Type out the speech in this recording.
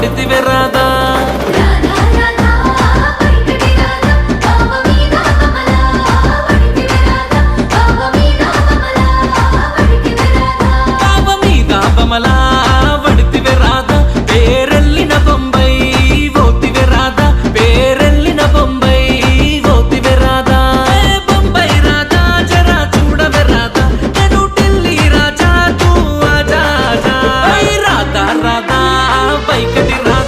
వడితివే రాధా కమలా వడితివే రాధా పేరెల్లిన బొంబై ఓతివే రాధా పేరెల్లిన బొంబై ఓతివే రాధా బొంబై రాధా జరా చూడవే రాధా నేను ఢిల్లీ రాజా తూ ఆజా ఆజా రాధా రాధా వైకటి రాధా